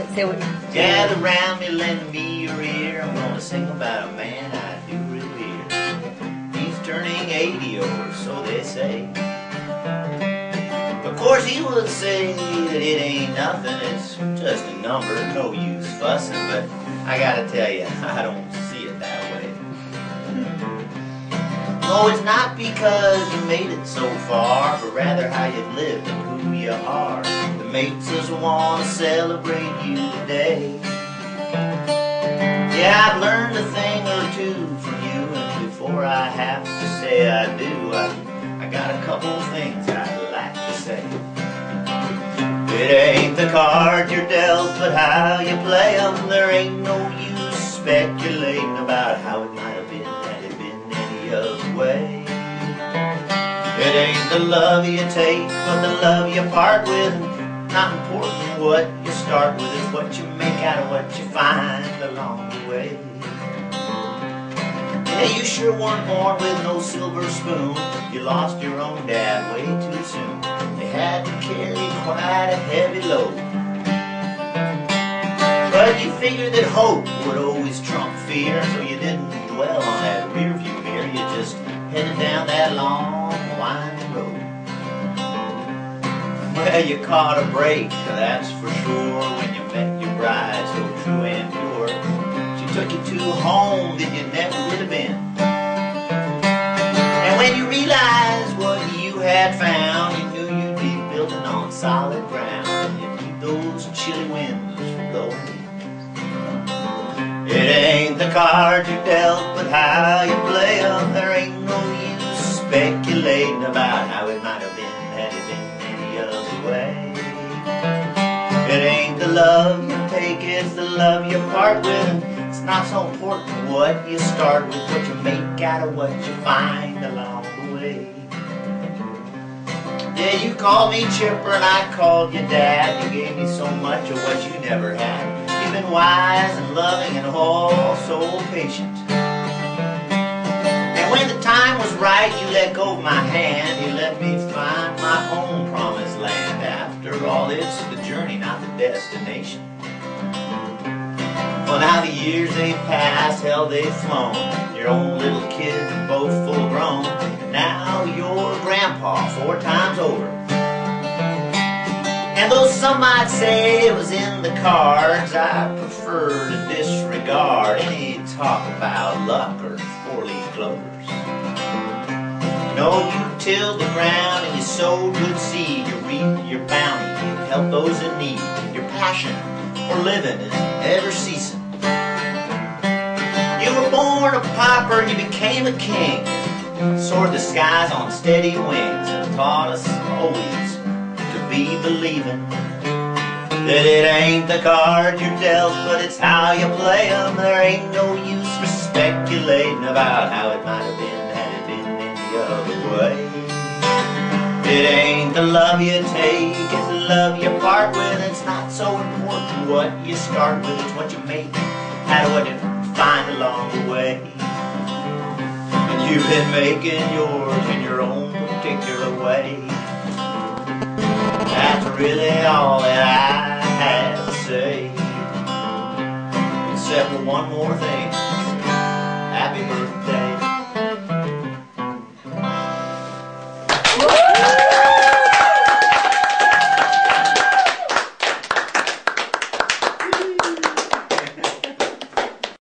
it. Say what you Gather round me, lend me your ear. I'm gonna sing about a man I do revere. He's turning 80, or so they say. Of course he would say that it ain't nothing, it's just a number, no use fussing. But I gotta tell you, I don't see it that way. No, it's not because you made it so far, but rather how you've lived and who you are that makes us want to celebrate you today. Yeah, I've learned a thing or two from you, and before I have to say I do, I got a couple things I'd like to say. It ain't the card you're dealt, but how you play 'em. There ain't no use speculating about how it might have been had it been any other way. It ain't the love you take, but the love you part with. Not important what you start with, it's what you make out of what you find along the way. Yeah, you sure weren't born with no silver spoon. You lost your own dad way too soon. They had to carry quite a heavy load. But you figured that hope would always trump fear, so you didn't dwell on that rear view mirror. You just headed down that long, winding road. Well, you caught a break, that's for sure, when you met your bride so true and pure. She took you to a home that you never would have been. And when you realized what you had found, you knew you'd be building on solid ground, and you'd keep those chilly winds from blowing in. It ain't the card you dealt, but how you play 'em. There ain't no use speculating about how it might have been had it been any other way. It ain't the love you take, it's the love you part with. It's not so important what you start with, what you make out of what you find along the way. Yeah, you called me chipper and I called you dad. You gave me so much of what you never had. You've been wise and loving and oh so patient. And when the time was right, you let go of my hand. You let me find my own promised land. After all, it's the journey, not the destination. Well, now the years they've passed, hell they've flown. Your own little kids are both full grown. And now you're grandpa 4 times over. And though some might say it was in the cards, I prefer to disregard any talk about luck or 4-leaf clovers. No, you tilled the ground and you sowed good seed. You reaped your bounty, you helped those in need. Your passion for living is ever ceasing. You were born a pauper and you became a king. Soared the skies on steady wings and taught us always to be believing that it ain't the card you're dealt, but it's how you play 'em. There ain't no use for speculating about how it might have been had it been any other way. It ain't the love you take, it's the love you part with. It's not so important what you start with, it's what you make out of what you find along the way. And you've been making yours in your own particular way. That's really all that I have to say. Except for one more thing.